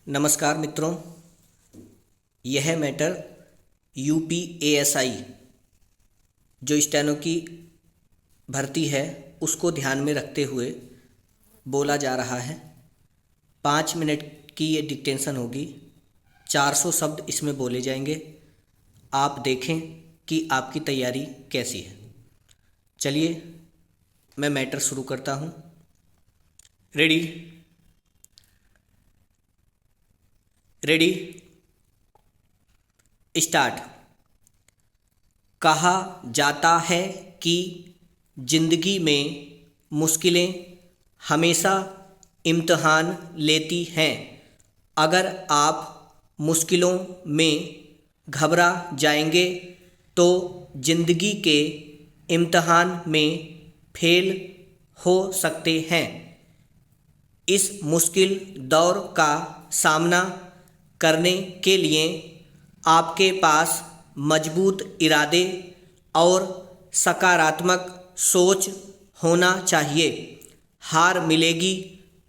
नमस्कार मित्रों, यह मैटर यूपीएएसआई जो स्टेनो की भर्ती है उसको ध्यान में रखते हुए बोला जा रहा है। 5 मिनट की ये डिक्टेंशन होगी, 400 शब्द इसमें बोले जाएंगे। आप देखें कि आपकी तैयारी कैसी है। चलिए मैं मैटर शुरू करता हूँ। Ready start. कहा जाता है कि जिंदगी में मुश्किलें हमेशा इम्तिहान लेती हैं। अगर आप मुश्किलों में घबरा जाएंगे तो जिंदगी के इम्तिहान में फेल हो सकते हैं। इस मुश्किल दौर का सामना करने के लिए आपके पास मजबूत इरादे और सकारात्मक सोच होना चाहिए। हार मिलेगी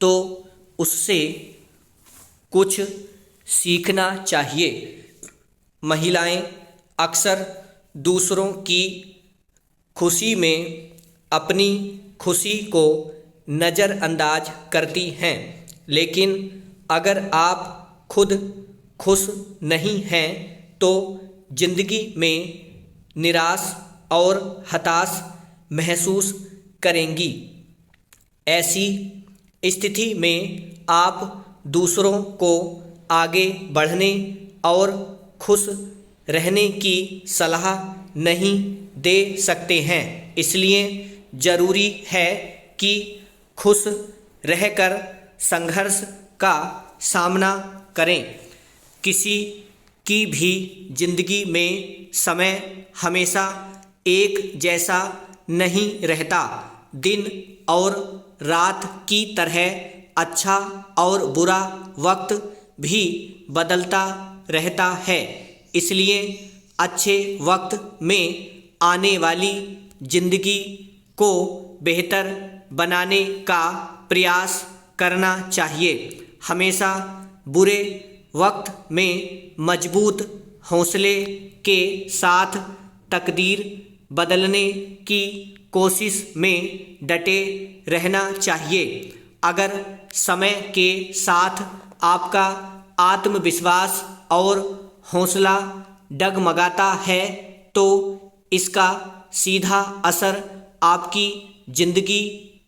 तो उससे कुछ सीखना चाहिए। महिलाएं अक्सर दूसरों की खुशी में अपनी खुशी को नज़रअंदाज करती हैं, लेकिन अगर आप खुद खुश नहीं हैं तो जिंदगी में निराश और हताश महसूस करेंगी। ऐसी स्थिति में आप दूसरों को आगे बढ़ने और खुश रहने की सलाह नहीं दे सकते हैं। इसलिए ज़रूरी है कि खुश रहकर संघर्ष का सामना करें। किसी की भी जिंदगी में समय हमेशा एक जैसा नहीं रहता। दिन और रात की तरह अच्छा और बुरा वक्त भी बदलता रहता है। इसलिए अच्छे वक्त में आने वाली जिंदगी को बेहतर बनाने का प्रयास करना चाहिए। हमेशा बुरे वक्त में मजबूत हौसले के साथ तकदीर बदलने की कोशिश में डटे रहना चाहिए। अगर समय के साथ आपका आत्मविश्वास और हौसला डगमगाता है तो इसका सीधा असर आपकी जिंदगी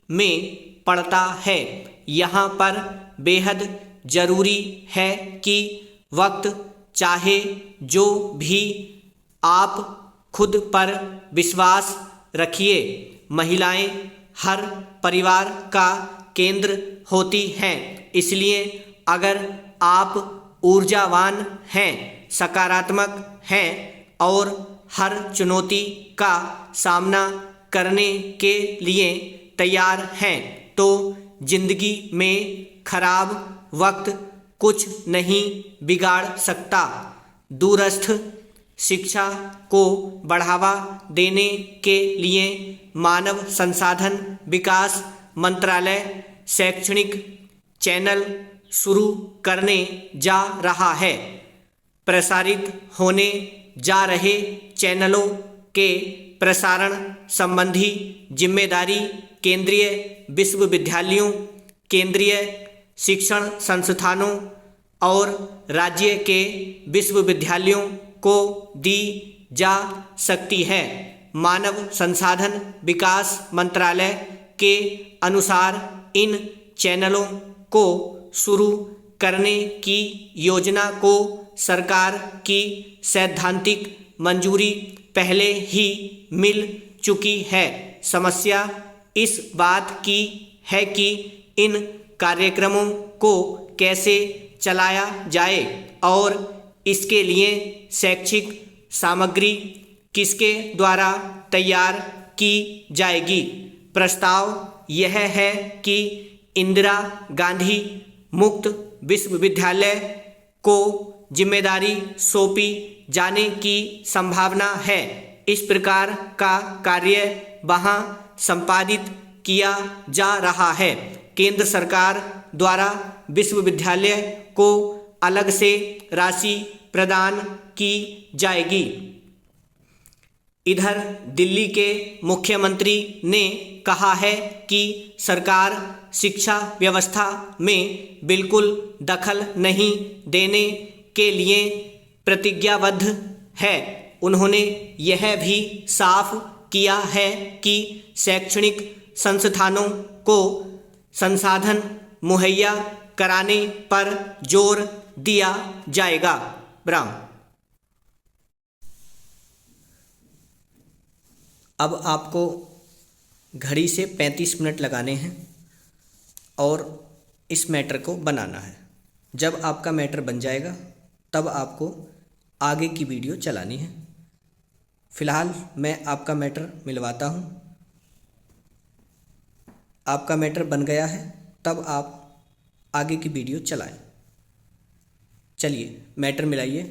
में पड़ता है। यहाँ पर बेहद ज़रूरी है कि वक्त चाहे जो भी आप खुद पर विश्वास रखिए। महिलाएं हर परिवार का केंद्र होती हैं, इसलिए अगर आप ऊर्जावान हैं, सकारात्मक हैं और हर चुनौती का सामना करने के लिए तैयार हैं तो जिंदगी में खराब वक्त कुछ नहीं बिगाड़ सकता। दूरस्थ शिक्षा को बढ़ावा देने के लिए मानव संसाधन विकास मंत्रालय शैक्षणिक चैनल शुरू करने जा रहा है। प्रसारित होने जा रहे चैनलों के प्रसारण संबंधी जिम्मेदारी केंद्रीय विश्वविद्यालयों, केंद्रीय शिक्षण संस्थानों और राज्य के विश्वविद्यालयों को दी जा सकती है। मानव संसाधन विकास मंत्रालय के अनुसार इन चैनलों को शुरू करने की योजना को सरकार की सैद्धांतिक मंजूरी पहले ही मिल चुकी है। समस्या इस बात की है कि इन कार्यक्रमों को कैसे चलाया जाए और इसके लिए शैक्षिक सामग्री किसके द्वारा तैयार की जाएगी। प्रस्ताव यह है कि इंदिरा गांधी मुक्त विश्वविद्यालय को जिम्मेदारी सौंपी जाने की संभावना है। इस प्रकार का कार्य वहाँ संपादित किया जा रहा है। केंद्र सरकार द्वारा विश्वविद्यालय को अलग से राशि प्रदान की जाएगी। इधर दिल्ली के मुख्यमंत्री ने कहा है कि सरकार शिक्षा व्यवस्था में बिल्कुल दखल नहीं देने के लिए प्रतिज्ञाबद्ध है। उन्होंने यह भी साफ किया है कि शैक्षणिक संस्थानों को संसाधन मुहैया कराने पर जोर दिया जाएगा। ब्राह्म। अब आपको घड़ी से 35 मिनट लगाने हैं और इस मैटर को बनाना है। जब आपका मैटर बन जाएगा तब आपको आगे की वीडियो चलानी है। फ़िलहाल मैं आपका मैटर मिलवाता हूँ। आपका मैटर बन गया है तब आप आगे की वीडियो चलाएं। चलिए मैटर मिलाइए।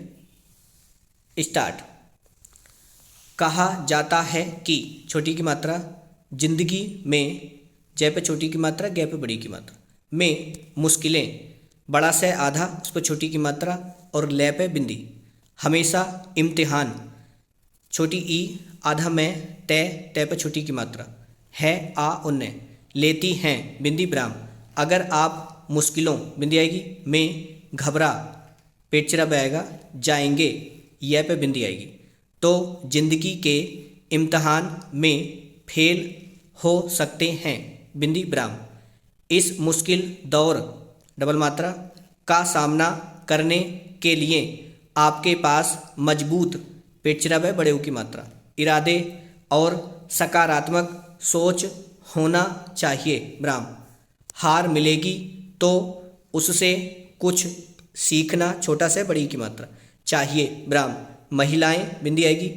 स्टार्ट। कहा जाता है कि छोटी की मात्रा जिंदगी में, जय पे छोटी की मात्रा, गै पे बड़ी की मात्रा में मुश्किलें, बड़ा से आधा उस पर छोटी की मात्रा और लै पे बिंदी, हमेशा इम्तिहान, छोटी ई आधा में, तय पे छोटी की मात्रा, है आ उन्ने, लेती हैं बिंदी ब्राह्म, अगर आप मुश्किलों बिंदी आएगी में, घबरा पेचरा आएगा, जाएंगे यह पे बिंदी आएगी, तो जिंदगी के इम्तिहान में फेल हो सकते हैं बिंदी ब्राह्म। इस मुश्किल दौर डबल मात्रा का सामना करने के लिए आपके पास मजबूत पेचरा व बड़े की मात्रा, इरादे और सकारात्मक सोच होना चाहिए ब्राह्म। हार मिलेगी तो उससे कुछ सीखना, छोटा से बड़ी की मात्रा चाहिए ब्राह्म। महिलाएं बिंदी आएगी,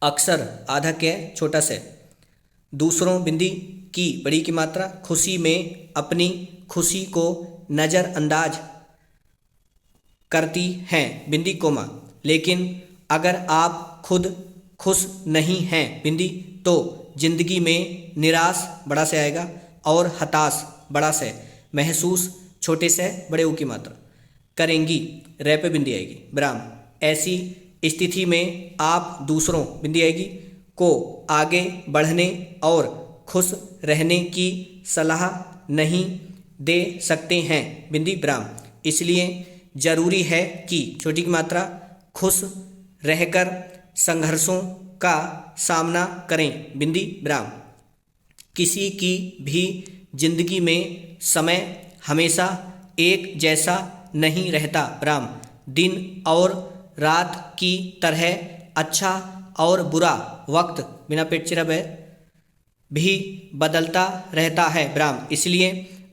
अक्सर आधा के छोटा से, दूसरों बिंदी की बड़ी की मात्रा, खुशी में अपनी खुशी को नज़रअंदाज करती हैं बिंदी कोमा, लेकिन अगर आप खुद खुश नहीं हैं बिंदी तो जिंदगी में निराश बड़ा से आएगा और हताश बड़ा से महसूस छोटे से बड़े ऊ की मात्रा करेंगी, रै पे बिंदी आएगी ब्राह्म। ऐसी स्थिति में आप दूसरों बिंदी आएगी को आगे बढ़ने और खुश रहने की सलाह नहीं दे सकते हैं बिंदी ब्राह्म। इसलिए ज़रूरी है कि छोटी की मात्रा खुश रहकर संघर्षों का सामना करें बिंदी ब्राह्म। किसी की भी जिंदगी में समय हमेशा एक जैसा नहीं रहता ब्राह्म। दिन और रात की तरह अच्छा और बुरा वक्त बिना पेचरा भी बदलता रहता है ब्राह्म। इसलिए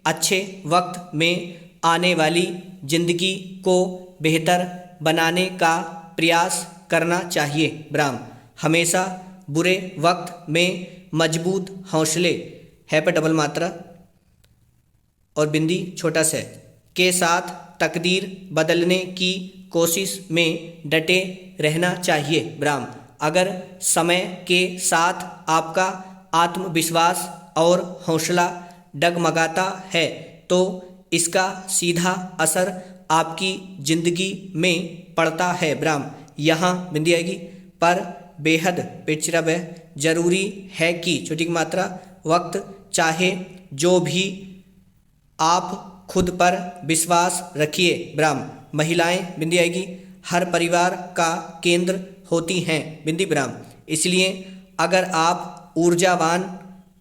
अच्छे वक्त में आने वाली जिंदगी को बेहतर बनाने का प्रयास करना चाहिए ब्राह्म। हमेशा बुरे वक्त में मजबूत हौसले, है पे डबल मात्रा और बिंदी छोटा से, के साथ तकदीर बदलने की कोशिश में डटे रहना चाहिए ब्राह्म। अगर समय के साथ आपका आत्मविश्वास और हौसला डगमगाता है तो इसका सीधा असर आपकी ज़िंदगी में पड़ता है ब्राह्म। यहाँ बिंदी आएगी पर बेहद पेचरा व ज़रूरी है कि छोटी की मात्रा वक्त चाहे जो भी आप खुद पर विश्वास रखिए ब्राह्म। महिलाएं बिंदी आएगी हर परिवार का केंद्र होती हैं बिंदी ब्राह्म। इसलिए अगर आप ऊर्जावान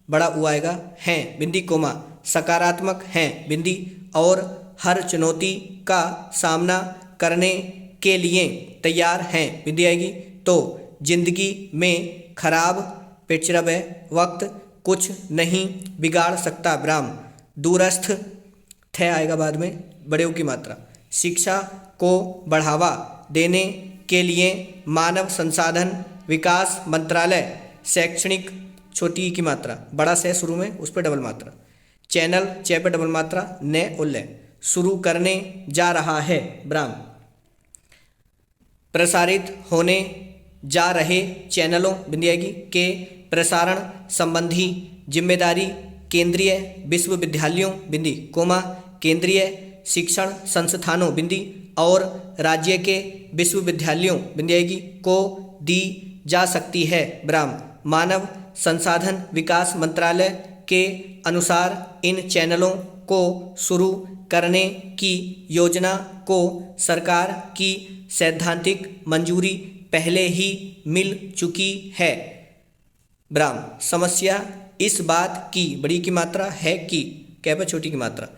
बड़ा ऊ आएगा हैं बिंदी कोमा, सकारात्मक हैं बिंदी और हर चुनौती का सामना करने के लिए तैयार हैं बिंदी आएगी तो जिंदगी में खराब पेचरा व वक्त कुछ नहीं बिगाड़ सकता ब्राह्म। दूरस्थ थे आएगा बाद में बड़े की मात्रा। शिक्षा को बढ़ावा देने के लिए मानव संसाधन विकास मंत्रालय शैक्षणिक छोटी की मात्रा बड़ा से शुरू में उस पर डबल मात्रा चैनल चे पे डबल मात्रा ने उल्ले शुरू करने जा रहा है ब्राह्म। प्रसारित होने जा रहे चैनलों बिंदी आएगी के प्रसारण संबंधी जिम्मेदारी केंद्रीय विश्वविद्यालयों बिंदी कोमा केंद्रीय शिक्षण संस्थानों बिंदी और राज्य के विश्वविद्यालयों बिंदी आएगी को दी जा सकती है विराम। मानव संसाधन विकास मंत्रालय के अनुसार इन चैनलों को शुरू करने की योजना को सरकार की सैद्धांतिक मंजूरी पहले ही मिल चुकी है विराम। समस्या इस बात की बड़ी की मात्रा है कि क्या पर छोटी की मात्रा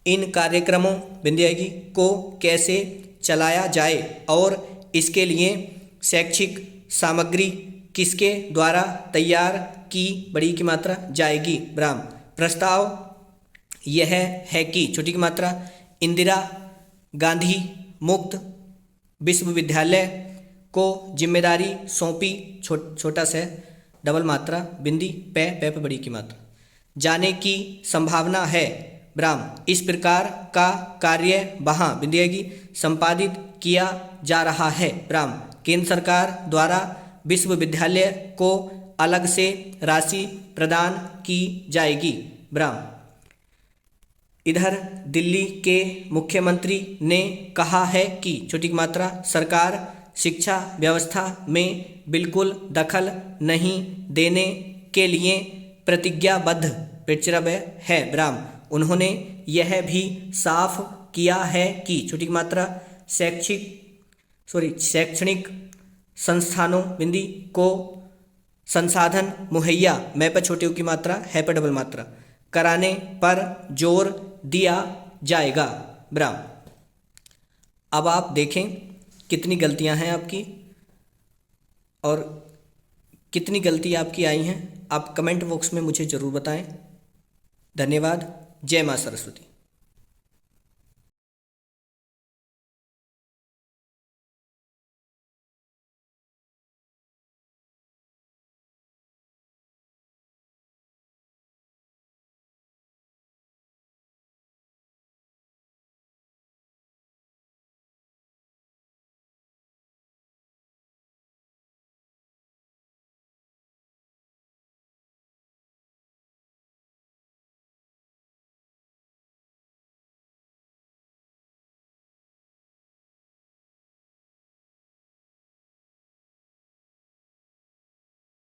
इन कार्यक्रमों बिंदी आएगी को कैसे चलाया जाए और इसके लिए शैक्षिक सामग्री किसके द्वारा तैयार की बड़ी की मात्रा जाएगी विराम। प्रस्ताव यह है कि छोटी की मात्रा इंदिरा गांधी मुक्त विश्वविद्यालय को जिम्मेदारी सौंपी छोटा सा डबल मात्रा बिंदी पे पे बड़ी की मात्रा जाने की संभावना है विराम। इस प्रकार का कार्य वहाँ बिंदी आएगी संपादित किया जा रहा है विराम। केंद्र सरकार द्वारा विश्वविद्यालय को अलग से राशि प्रदान की जाएगी विराम। इधर दिल्ली के मुख्यमंत्री ने कहा है कि छोटी की मात्रा सरकार शिक्षा व्यवस्था में बिल्कुल दखल नहीं देने के लिए प्रतिज्ञाबद्ध है विराम। उन्होंने यह भी साफ किया है कि छोटी की मात्रा शैक्षणिक संस्थानों बिंदी को संसाधन मुहैया मैं पर छोटी की मात्रा है पर डबल मात्रा कराने पर जोर दिया जाएगा विराम। अब आप देखें कितनी गलतियां हैं आपकी और कितनी गलती आपकी आई हैं। आप कमेंट बॉक्स में मुझे ज़रूर बताएं। धन्यवाद। जय मां सरस्वती।